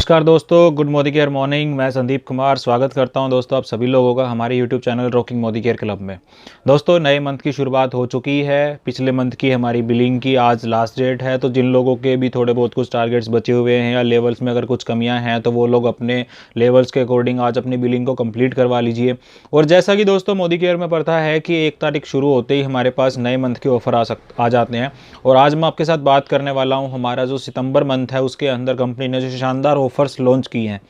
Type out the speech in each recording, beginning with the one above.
नमस्कार दोस्तों, good Modi care morning. मैं संदीप कुमार स्वागत करता हूं दोस्तों आप सभी लोगों का हमारे YouTube channel rocking Modi care club में। दोस्तों नए मंथ की शुरुआत हो चुकी है। पिछले मंथ की हमारी बिलिंग की आज लास्ट डेट है, तो जिन लोगों के भी थोड़े बहुत कुछ टारगेट्स बचे हुए हैं या लेवल्स में अगर कुछ कमियां हैं तो वो लोग अपने लेवल्स के अकॉर्डिंग आज अपनी बिलिंग को कंप्लीट करवा लीजिए। और जैसा कि दोस्तों मोदी केयर में पड़ता है कि 1 तारीख शुरू होते ही हमारे पास नए मंथ के ऑफर आ जाते हैं। और आज मैं आपके साथ बात करने वाला हूँ हमारा जो सितंबर मंथ है उसके अंदर कंपनी ने जो शानदार ऑफर्स लॉन्च की हैं।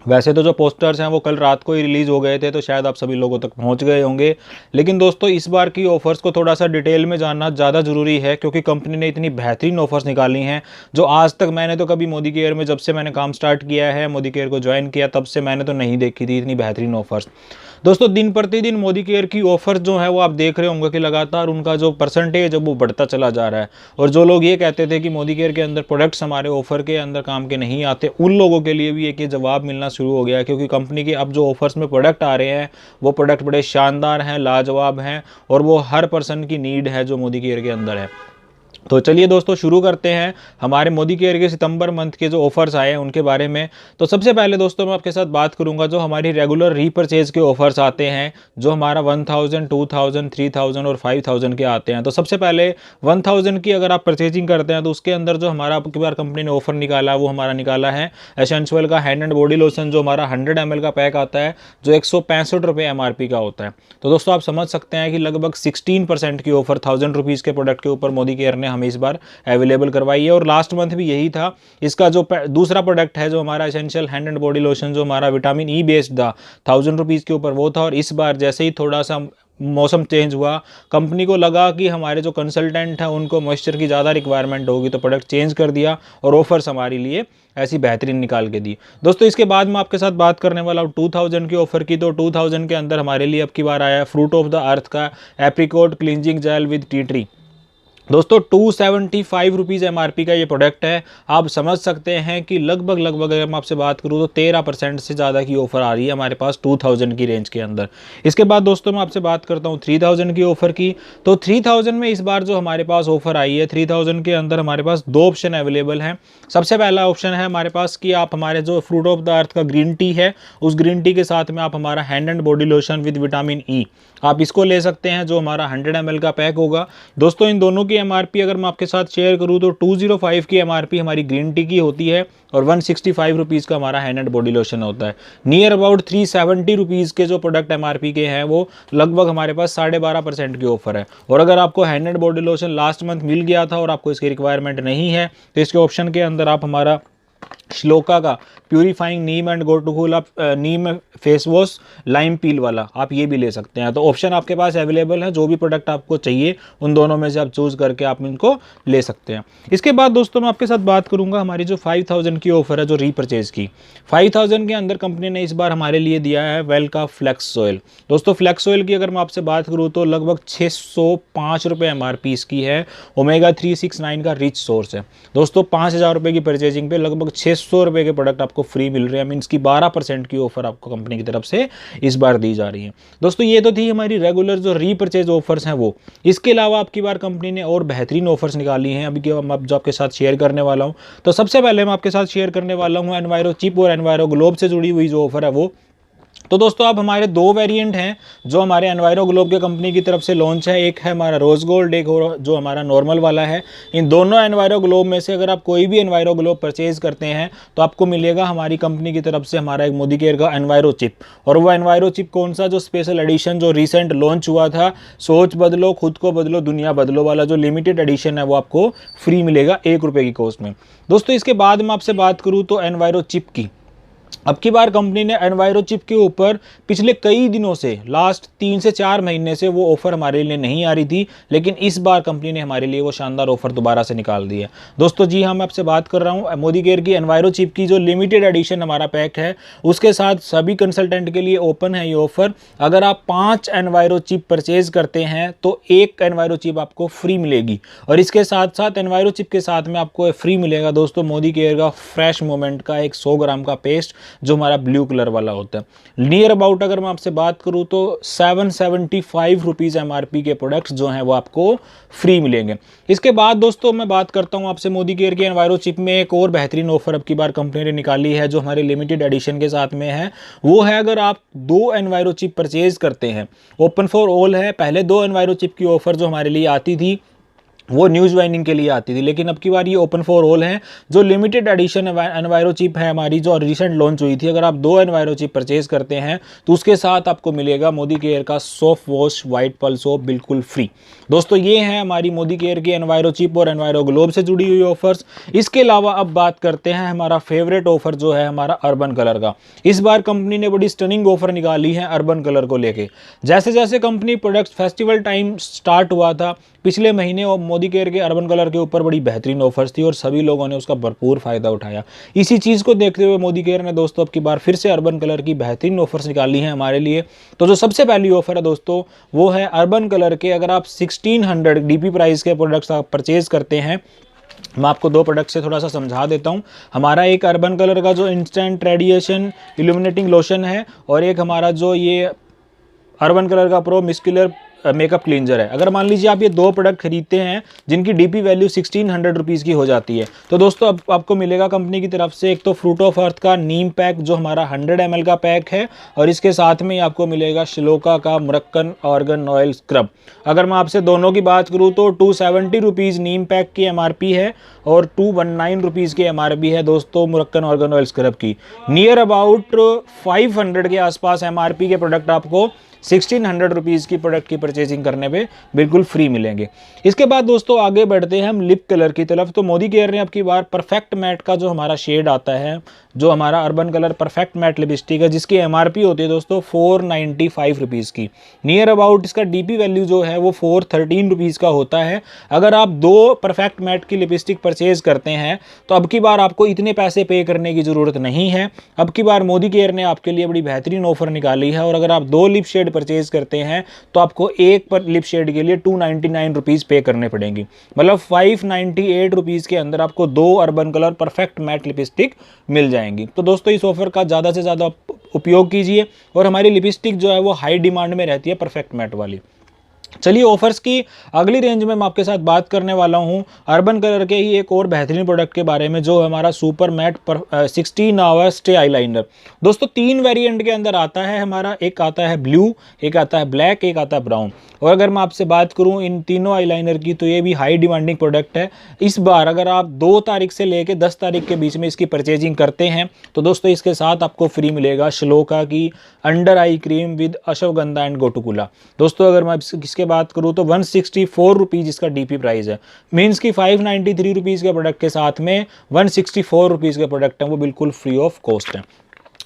वैसे तो जो पोस्टर्स हैं वो कल रात को ही रिलीज़ हो गए थे, तो शायद आप सभी लोगों तक पहुंच गए होंगे। लेकिन दोस्तों इस बार की ऑफर्स को थोड़ा सा डिटेल में जानना ज़्यादा ज़रूरी है, क्योंकि कंपनी ने इतनी बेहतरीन ऑफर्स निकाली हैं जो आज तक मैंने तो कभी मोदी केयर में, जब से मैंने काम स्टार्ट किया है, मोदी केयर को ज्वाइन किया, तब से मैंने तो नहीं देखी थी इतनी बेहतरीन ऑफर्स। दोस्तों दिन प्रतिदिन मोदी केयर की ऑफर जो है वो आप देख रहे होंगे कि लगातार उनका जो परसेंटेज है वो बढ़ता चला जा रहा है। और जो लोग ये कहते थे कि मोदी केयर के अंदर प्रोडक्ट्स हमारे ऑफर के अंदर काम के नहीं आते, उन लोगों के लिए भी एक ये जवाब मिलना शुरू हो गया है, क्योंकि कंपनी के अब जो ऑफर्स में प्रोडक्ट आ रहे हैं वो प्रोडक्ट बड़े शानदार हैं, लाजवाब हैं, और वो हर पर्सन की नीड है जो मोदी केयर के अंदर है। तो चलिए दोस्तों शुरू करते हैं हमारे मोदी केयर के सितंबर मंथ के जो ऑफर्स आए हैं उनके बारे में। तो सबसे पहले दोस्तों मैं आपके साथ बात करूंगा जो हमारी रेगुलर रीपरचेज के ऑफर्स आते हैं, जो हमारा 1000, 2000, 3000 और 5000 के आते हैं। तो सबसे पहले 1000 की अगर आप परचेजिंग करते हैं तो उसके अंदर जो हमारा अब की बार कंपनी ने ऑफर निकाला वो हमारा निकाला है एसेंशियल का हैंड एंड बॉडी लोशन, जो हमारा 100 ml का पैक आता है, जो 165 रुपये MRP का होता है। तो दोस्तों आप समझ सकते हैं कि लगभग 16% की ऑफर 1000 रुपीज़ के प्रोडक्ट के ऊपर मोदी केयर ने हमें इस बार अवेलेबल करवाई है। और लास्ट मंथ भी यही था। इसका जो दूसरा प्रोडक्ट है जो हमारा essential hand and body lotion, जो हमारा विटामिन ई बेस्ड था, 1000 रुपीज़ के ऊपर वो था। और इस बार जैसे ही थोड़ा सा मौसम चेंज हुआ, कंपनी को लगा कि हमारे जो कंसल्टेंट हैं उनको मॉइस्चर की ज़्यादा रिक्वायरमेंट होगी, तो प्रोडक्ट चेंज कर दिया और ऑफर्स हमारे लिए ऐसी बेहतरीन निकाल के दी। दोस्तों इसके बाद मैं आपके साथ बात करने वाला हूँ 2000 की ऑफर की। तो 2000 के अंदर हमारे लिए अब की बार आया है फ्रूट ऑफ द अर्थ का apricot cleansing gel with tea tree. दोस्तों 275 रुपीज़ MRP का ये प्रोडक्ट है। आप समझ सकते हैं कि लगभग अगर मैं आपसे बात करूँ तो 13% से ज़्यादा की ऑफर आ रही है हमारे पास 2000 की रेंज के अंदर। इसके बाद दोस्तों मैं आपसे बात करता हूँ 3000 की ऑफर की। तो 3000 में इस बार जो हमारे पास ऑफर आई है, 3000 के अंदर हमारे पास 2 ऑप्शन अवेलेबल हैं। सबसे पहला ऑप्शन है हमारे पास कि आप हमारे जो फ्रूट ऑफ द अर्थ का ग्रीन टी है, उस ग्रीन टी के साथ में आप हमारा hand and body lotion with vitamin E, आप इसको ले सकते हैं, जो हमारा 100 ml का पैक होगा। दोस्तों इन दोनों की MRP अगर मैं आपके साथ शेयर करूं तो 205 की MRP हमारी ग्रीन टी की होती है और 165 रुपीज़ का हमारा हैंड एंड बॉडी लोशन होता है। नियर अबाउट 370 रुपीज़ के जो प्रोडक्ट MRP के हैं वो लगभग हमारे पास 12.5% की ऑफर है। और अगर आपको hand and body lotion last month मिल गया था और आपको इसकी रिक्वायरमेंट नहीं है, तो इसके ऑप्शन के अंदर आप हमारा श्लोका का purifying neem and go to cool आप neem face wash lime peel वाला आप ये भी ले सकते हैं। तो ऑप्शन आपके पास अवेलेबल है, जो भी प्रोडक्ट आपको चाहिए उन दोनों में से आप चूज करके आप इनको ले सकते हैं। इसके बाद दोस्तों मैं आपके साथ बात करूंगा हमारी जो 5000 की ऑफर है जो रीपरचेज की। 5000 के अंदर कंपनी ने इस बार हमारे लिए दिया है वेल का फ्लेक्स ऑयल। दोस्तों फ्लेक्स ऑयल की अगर मैं आपसे बात करूँ तो लगभग 605 रुपये MRP इसकी है। ओमेगा 369 का रिच सोर्स है। दोस्तों 5000 रुपये की परचेजिंग पे लगभग 600 रुपये के प्रोडक्ट आपको फ्री मिल रहे हैं। मीन्स की 12% की ऑफर आपको कंपनी की तरफ से इस बार दी जा रही है। दोस्तों ये तो थी हमारी रेगुलर जो रीपरचेज ऑफर्स हैं वो। इसके अलावा आपकी बार कंपनी ने और बेहतरीन ऑफर्स निकाली हैं अभी जो आपके साथ शेयर करने वाला हूं। तो सबसे पहले मैं आपके साथ शेयर करने वाला हूं एनवायरो चिप और एनवायरो ग्लोब से जुड़ी हुई जो ऑफर है वो। तो दोस्तों अब हमारे 2 वेरिएंट हैं जो हमारे एनवायरो ग्लोब के कंपनी की तरफ से लॉन्च है। एक है हमारा रोज गोल्ड, एक जो हमारा नॉर्मल वाला है। इन दोनों एनवायरो ग्लोब में से अगर आप कोई भी एनवायरो ग्लोब परचेज करते हैं तो आपको मिलेगा हमारी कंपनी की तरफ से हमारा एक मोदी केयर का एनवायरो चिप। और वो एनवायरो चिप कौन सा, जो स्पेशल एडिशन जो रिसेंट लॉन्च हुआ था, सोच बदलो खुद को बदलो दुनिया बदलो वाला जो लिमिटेड एडिशन है वो आपको फ्री मिलेगा 1 रुपये की कॉस्ट में। दोस्तों इसके बाद मैं आपसे बात करूँ तो एनवायरो चिप की। अब की बार कंपनी ने एनवायरो चिप के ऊपर पिछले कई दिनों से, लास्ट 3 से 4 महीने से वो ऑफर हमारे लिए नहीं आ रही थी, लेकिन इस बार कंपनी ने हमारे लिए वो शानदार ऑफर दोबारा से निकाल दी है। दोस्तों जी हाँ, मैं आपसे बात कर रहा हूँ मोदी केयर की एनवायरो चिप की जो लिमिटेड एडिशन हमारा पैक है, उसके साथ सभी कंसल्टेंट के लिए ओपन है ये ऑफर। अगर आप 5 एनवायरो चिप परचेज करते हैं तो 1 एनवायरो चिप आपको फ्री मिलेगी। और इसके साथ साथ एनवायरो चिप के साथ में आपको फ्री मिलेगा दोस्तों मोदी केयर का फ्रेश मोमेंट का एक 100 ग्राम का पेस्ट, जो हमारा ब्लू कलर वाला होता है। नियर अबाउट अगर मैं आपसे बात करूँ तो 775 रुपीज़ MRP के प्रोडक्ट्स जो हैं वो आपको फ्री मिलेंगे। इसके बाद दोस्तों मैं बात करता हूँ आपसे मोदी केयर के एनवायरो चिप में एक और बेहतरीन ऑफर अब की बार कंपनी ने निकाली है जो हमारे लिमिटेड एडिशन के साथ में है। वो है अगर आप 2 एनवायरो चिप परचेज करते हैं, ओपन फॉर ऑल है। पहले 2 एनवायरो चिप की ऑफर जो हमारे लिए आती थी वो न्यूज़ ज्वाइनिंग के लिए आती थी, लेकिन अब की बार ये ओपन फॉर ऑल है। जो लिमिटेड एडिशन एनवायरो चिप है हमारी जो रिसेंट लॉन्च हुई थी, अगर आप 2 एनवायरो चिप परचेज करते हैं तो उसके साथ आपको मिलेगा मोदी केयर का soft wash white pulse soap बिल्कुल फ्री। दोस्तों ये है हमारी मोदी केयर की एनवायरो चिप और एनवायरो ग्लोब से जुड़ी हुई ऑफर्स। इसके अलावा अब बात करते हैं हमारा फेवरेट ऑफर जो है हमारा अर्बन कलर का। इस बार कंपनी ने बड़ी स्टनिंग ऑफर निकाली है अर्बन कलर को लेके। जैसे जैसे company products festival time start हुआ था पिछले महीने, और मोदी केयर के अर्बन कलर के ऊपर बड़ी बेहतरीन ऑफर्स थी और सभी लोगों ने उसका भरपूर फायदा उठाया। इसी चीज़ को देखते हुए मोदी केयर ने दोस्तों अब की बार फिर से अर्बन कलर की बेहतरीन ऑफर्स निकाली हैं हमारे लिए। तो जो सबसे पहली ऑफर है दोस्तों वो है अर्बन कलर के, अगर आप 1600 DP प्राइस के प्रोडक्ट्स आप परचेज करते हैं। मैं आपको 2 प्रोडक्ट से थोड़ा सा समझा देता हूं। हमारा एक अर्बन कलर का जो इंस्टेंट रेडिएशन इल्यूमिनेटिंग लोशन है और एक हमारा जो ये अर्बन कलर का प्रो मिस्कुलर मेकअप क्लींजर है। अगर मान लीजिए आप ये 2 प्रोडक्ट खरीदते हैं जिनकी DP वैल्यू 1600 रुपीज़ की हो जाती है, तो दोस्तों अब आपको मिलेगा कंपनी की तरफ से एक तो फ्रूट ऑफ अर्थ का नीम पैक जो हमारा 100 ml का पैक है, और इसके साथ में आपको मिलेगा श्लोका का मुरक्कन ऑर्गन ऑयल स्क्रब। अगर मैं आपसे दोनों की बात करूँ तो 270 रुपीज़ नीम पैक की MRP है और 219 रुपीज़ की MRP है दोस्तों मुरक्कन ऑर्गन ऑयल स्क्रब की। नियर अबाउट 500 के आसपास MRP के प्रोडक्ट आपको 1600 रुपीज़ की प्रोडक्ट की परचेजिंग करने पे बिल्कुल फ्री मिलेंगे। इसके बाद दोस्तों आगे बढ़ते हैं हम लिप कलर की तरफ। तो मोदी केयर ने अब की बार परफेक्ट मैट का जो हमारा शेड आता है, जो हमारा urban colour perfect matte lipstick है, जिसकी MRP होती है दोस्तों 495 रुपीज़ की। नियर अबाउट इसका DP वैल्यू जो है वो 413 रुपीज़ का होता है। अगर आप 2 परफेक्ट मैट की लिपस्टिक परचेज करते हैं तो अब की बार आपको इतने पैसे पे करने की ज़रूरत नहीं है। अब की बार मोदी केयर ने आपके लिए बड़ी बेहतरीन ऑफर निकाली है, और अगर आप 2 लिप शेड परचेज करते हैं तो आपको एक पर लिप शेड के लिए 299 रुपीज़ पे करने पड़ेंगी। मतलब 598 रुपीज़ के अंदर आपको 2 urban colour perfect matte lipstick मिल जाएंगी। तो दोस्तों इस ऑफर का ज़्यादा से ज़्यादा उपयोग कीजिए, और हमारी लिपस्टिक जो है वो हाई डिमांड में रहती है परफेक्ट मैट वाली। चलिए ऑफर्स की अगली रेंज में मैं आपके साथ बात करने वाला हूं अर्बन कलर के ही एक और बेहतरीन प्रोडक्ट के बारे में, जो हमारा super matte 16 hour stay eyeliner. दोस्तों 3 वेरिएंट के अंदर आता है हमारा, एक आता है ब्लू, एक आता है ब्लैक, एक आता है ब्राउन। और अगर मैं आपसे बात करूं इन तीनों आईलाइनर की तो ये भी हाई डिमांडिंग प्रोडक्ट है। इस बार अगर आप 2 तारीख से लेकर 10 तारीख के बीच में इसकी परचेजिंग करते हैं तो दोस्तों इसके साथ आपको फ्री मिलेगा श्लोका की under eye cream with ashwagandha and gotukola. दोस्तों अगर मैं इसके बात करूं तो 164 रुपीज़ इसका DP प्राइस है। मीन्स की 593 रुपीज़ के प्रोडक्ट के साथ में 164 रुपीज़ के प्रोडक्ट हैं वो बिल्कुल फ्री ऑफ कॉस्ट है।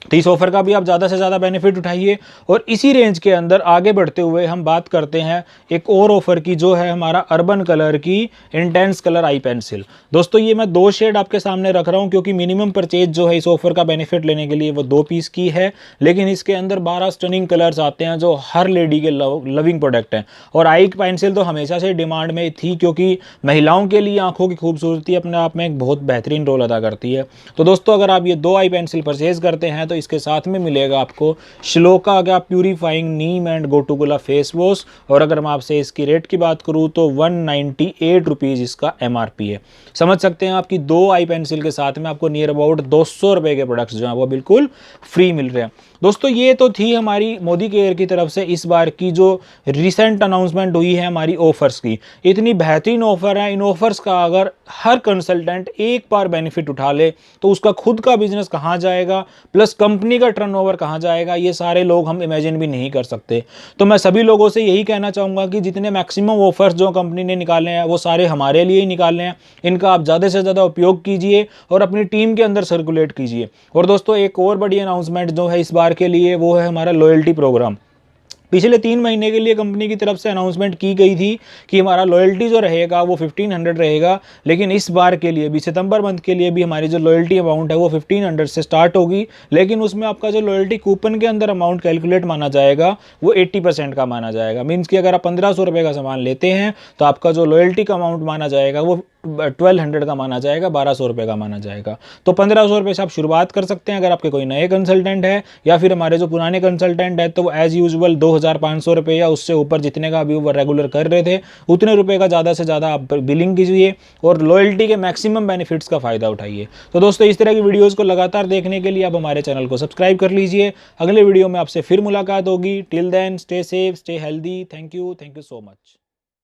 तो इस ऑफर का भी आप ज़्यादा से ज़्यादा बेनिफिट उठाइए। और इसी रेंज के अंदर आगे बढ़ते हुए हम बात करते हैं एक और ऑफर की, जो है हमारा अर्बन कलर की इंटेंस कलर आई पेंसिल। दोस्तों ये मैं 2 शेड आपके सामने रख रहा हूँ क्योंकि मिनिमम परचेज जो है इस ऑफर का बेनिफिट लेने के लिए वो 2 पीस की है, लेकिन इसके अंदर 12 स्टनिंग कलर्स आते हैं जो हर लेडी के लविंग प्रोडक्ट हैं। और आई पेंसिल तो हमेशा से डिमांड में थी क्योंकि महिलाओं के लिए आंखों की खूबसूरती अपने आप में एक बहुत बेहतरीन रोल अदा करती है। तो दोस्तों अगर आप ये 2 आई पेंसिल परचेज करते हैं तो इसके साथ में मिलेगा आपको श्लोका का purifying neem and gotukola face wash. और अगर मैं आपसे इसकी रेट की बात करूं तो 198 रुपीज़ इसका MRP है। समझ सकते हैं आपकी 2 आई पेंसिल के साथ में आपको नियर अबाउट 200 रुपये के प्रोडक्ट्स जो हैं वो बिल्कुल फ्री मिल रहे हैं। दोस्तों ये तो थी हमारी मोदी केयर की तरफ से इस बार की जो रिसेंट अनाउंसमेंट हुई है हमारी ऑफर्स की। इतनी बेहतरीन ऑफर है, इन ऑफर्स का अगर हर कंसल्टेंट एक बार बेनिफिट उठा ले तो उसका खुद का बिजनेस कहाँ जाएगा, प्लस कंपनी का टर्नओवर कहाँ जाएगा, ये सारे लोग हम इमेजिन भी नहीं कर सकते। तो मैं सभी लोगों से यही कहना चाहूँगा कि जितने मैक्सिमम ऑफर्स जो कंपनी ने निकाले हैं वो सारे हमारे लिए ही निकाले हैं। इनका आप ज़्यादा से ज़्यादा उपयोग कीजिए और अपनी टीम के अंदर सर्कुलेट कीजिए। और दोस्तों एक और बड़ी अनाउंसमेंट जो है इस बार के लिए वो है हमारा लॉयल्टी प्रोग्राम। पिछले 3 महीने के लिए कंपनी की तरफ से अनाउंसमेंट की गई थी कि हमारा लॉयल्टी जो रहेगा वो 1500 रहेगा, लेकिन इस बार के लिए भी सितंबर मंथ के लिए भी हमारी जो लॉयल्टी अमाउंट है वो 1500 से स्टार्ट होगी। लेकिन उसमें आपका जो लॉयल्टी कूपन के अंदर अमाउंट कैलकुलेट माना जाएगा वो 80% का माना जाएगा। मीन्स कि अगर आप 1500 रुपये का सामान लेते हैं तो आपका जो लॉयल्टी का अमाउंट माना जाएगा वो 1200 का माना जाएगा, 1200 रुपये का माना जाएगा। तो 1500 रुपये से आप शुरुआत कर सकते हैं अगर आपके कोई नए कंसल्टेंट है, या फिर हमारे जो पुराने कंसल्टेंट है तो वो एज यूजुअल 2500 रुपये या उससे ऊपर जितने का अभी वो रेगुलर कर रहे थे उतने रुपये का ज़्यादा से ज़्यादा आप बिलिंग कीजिए और लॉयल्टी के मैक्सिमम बेनिफिट्स का फ़ायदा उठाइए। तो दोस्तों इस तरह की वीडियोज़ को लगातार देखने के लिए आप हमारे चैनल को सब्सक्राइब कर लीजिए। अगले वीडियो में आपसे फिर मुलाकात होगी। Till then stay safe, stay healthy. Thank you so much.